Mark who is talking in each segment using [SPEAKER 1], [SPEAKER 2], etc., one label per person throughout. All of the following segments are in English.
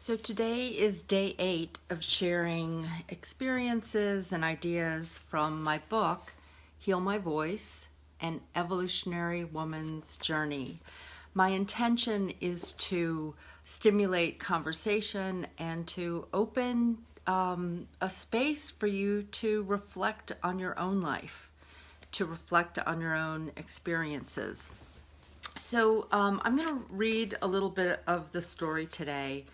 [SPEAKER 1] So today is day 8 of sharing experiences and ideas from my book, Heal My Voice, An Evolutionary Woman's Journey. My intention is to stimulate conversation and to open a space for you to reflect on your own life, to reflect on your own experiences. So I'm going to read a little bit of the story today.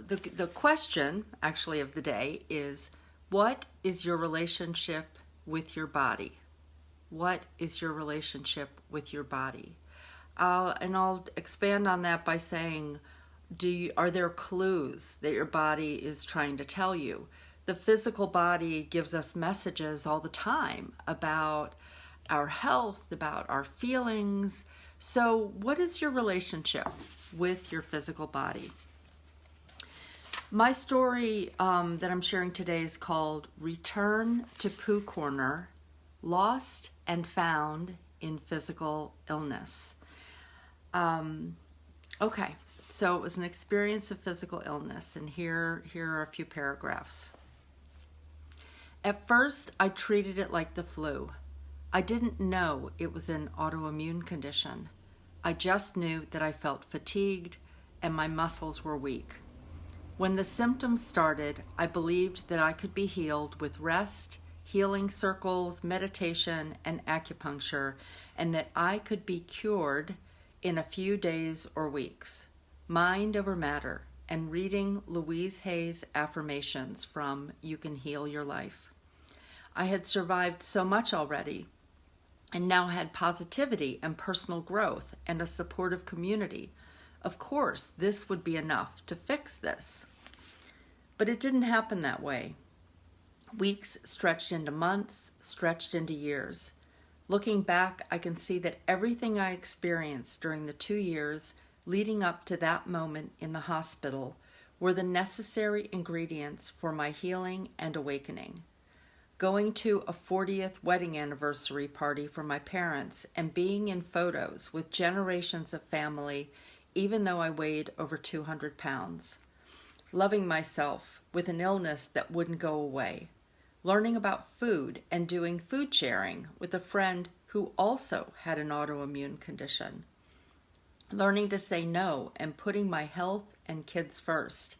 [SPEAKER 1] The question, actually, of the day is, what is your relationship with your body? What is your relationship with your body? And I'll expand on that by saying, are there clues that your body is trying to tell you? The physical body gives us messages all the time about our health, about our feelings. So what is your relationship with your physical body? My story that I'm sharing today is called Return to Poo Corner, Lost and Found in Physical Illness. Okay, so it was an experience of physical illness, and here are a few paragraphs. At first, I treated it like the flu. I didn't know it was an autoimmune condition. I just knew that I felt fatigued and my muscles were weak. When the symptoms started, I believed that I could be healed with rest, healing circles, meditation, and acupuncture, and that I could be cured in a few days or weeks. Mind over matter, and reading Louise Hay's affirmations from You Can Heal Your Life. I had survived so much already, and now had positivity and personal growth and a supportive community. Of course, this would be enough to fix this. But it didn't happen that way. Weeks stretched into months, stretched into years. Looking back, I can see that everything I experienced during the 2 years leading up to that moment in the hospital were the necessary ingredients for my healing and awakening. Going to a 40th wedding anniversary party for my parents and being in photos with generations of family, even though I weighed over 200 pounds. Loving myself with an illness that wouldn't go away. Learning about food and doing food sharing with a friend who also had an autoimmune condition. Learning to say no and putting my health and kids first.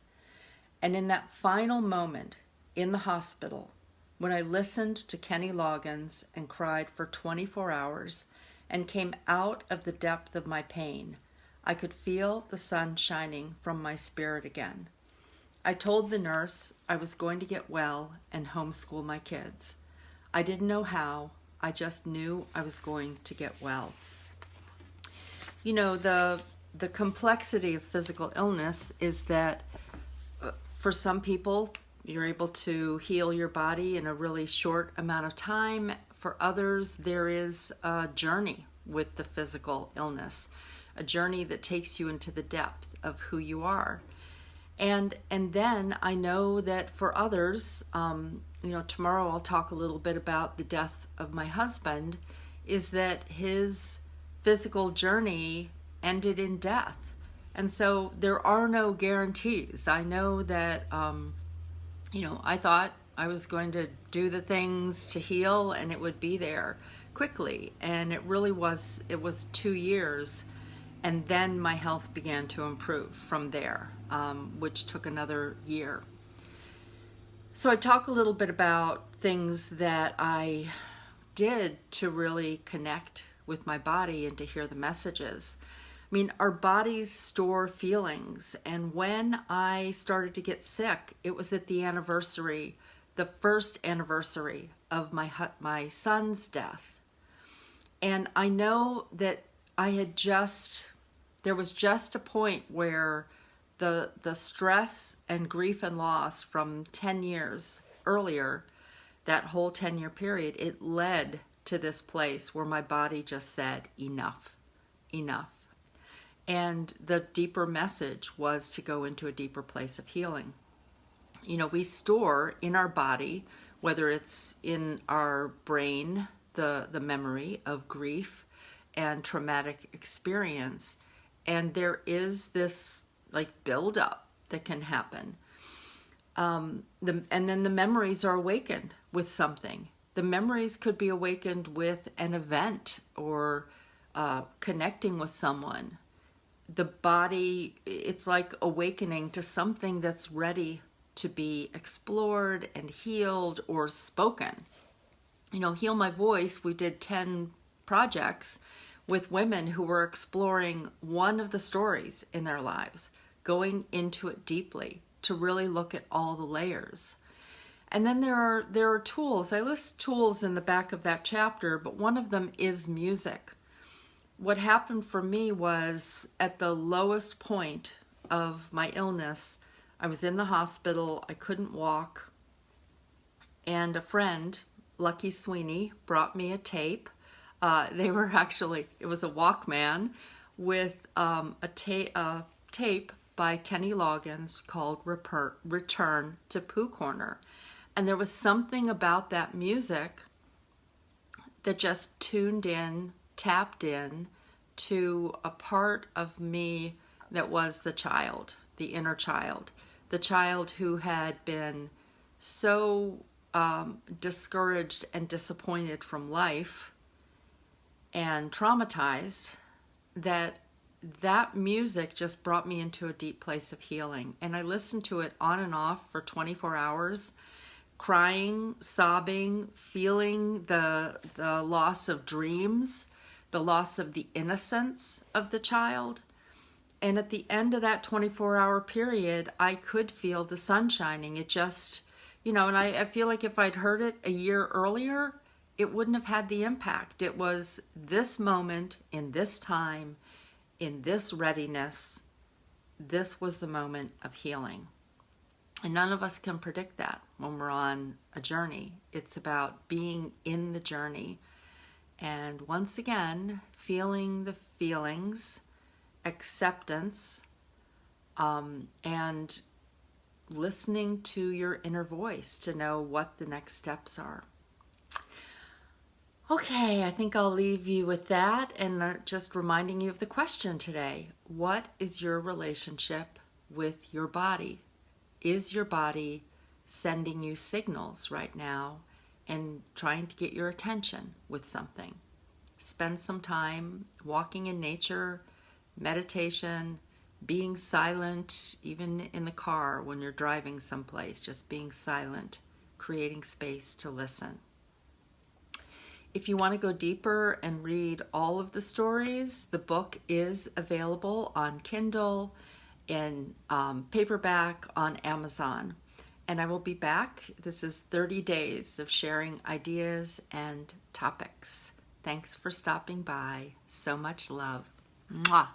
[SPEAKER 1] And in that final moment in the hospital, when I listened to Kenny Loggins and cried for 24 hours and came out of the depth of my pain, I could feel the sun shining from my spirit again. I told the nurse I was going to get well and homeschool my kids. I didn't know how, I just knew I was going to get well. You know, the complexity of physical illness is that for some people, you're able to heal your body in a really short amount of time. For others, there is a journey with the physical illness, a journey that takes you into the depth of who you are. And then I know that for others, tomorrow I'll talk a little bit about the death of my husband, is that his physical journey ended in death. And so there are no guarantees. I know that, I thought I was going to do the things to heal and it would be there quickly. And it was 2 years. And then my health began to improve from there, which took another year. So I talk a little bit about things that I did to really connect with my body and to hear the messages. I mean, our bodies store feelings. And when I started to get sick, it was at the anniversary, the first anniversary of my son's death. And I know that there was just a point where the stress and grief and loss from 10 years earlier, that whole 10-year period, it led to this place where my body just said, enough. And the deeper message was to go into a deeper place of healing. You know, we store in our body, whether it's in our brain, the memory of grief and traumatic experience, and there is this like buildup that can happen. And then the memories are awakened with something. The memories could be awakened with an event or connecting with someone. The body, it's like awakening to something that's ready to be explored and healed or spoken. Heal My Voice, we did 10 projects with women who were exploring one of the stories in their lives, going into it deeply to really look at all the layers. And then there are tools. I list tools in the back of that chapter, but one of them is music. What happened for me was at the lowest point of my illness, I was in the hospital, I couldn't walk, and a friend, Lucky Sweeney, brought me a tape. It was a Walkman with a tape by Kenny Loggins called Return to Pooh Corner. And there was something about that music that just tuned in, tapped in to a part of me that was the child, the inner child, the child who had been so discouraged and disappointed from life and traumatized that music just brought me into a deep place of healing. And I listened to it on and off for 24 hours, crying, sobbing, feeling the loss of dreams, the loss of the innocence of the child. And at the end of that 24-hour period, I could feel the sun shining. It just, and I feel like if I'd heard it a year earlier, it wouldn't have had the impact. It was this moment, in this time, in this readiness, this was the moment of healing. And none of us can predict that when we're on a journey. It's about being in the journey. And once again, feeling the feelings, acceptance, and listening to your inner voice to know what the next steps are. Okay, I think I'll leave you with that and just reminding you of the question today. What is your relationship with your body? Is your body sending you signals right now and trying to get your attention with something? Spend some time walking in nature, meditation, being silent, even in the car when you're driving someplace, just being silent, creating space to listen. If you want to go deeper and read all of the stories, the book is available on Kindle, in paperback, on Amazon. And I will be back. This is 30 days of sharing ideas and topics. Thanks for stopping by. So much love. Mwah.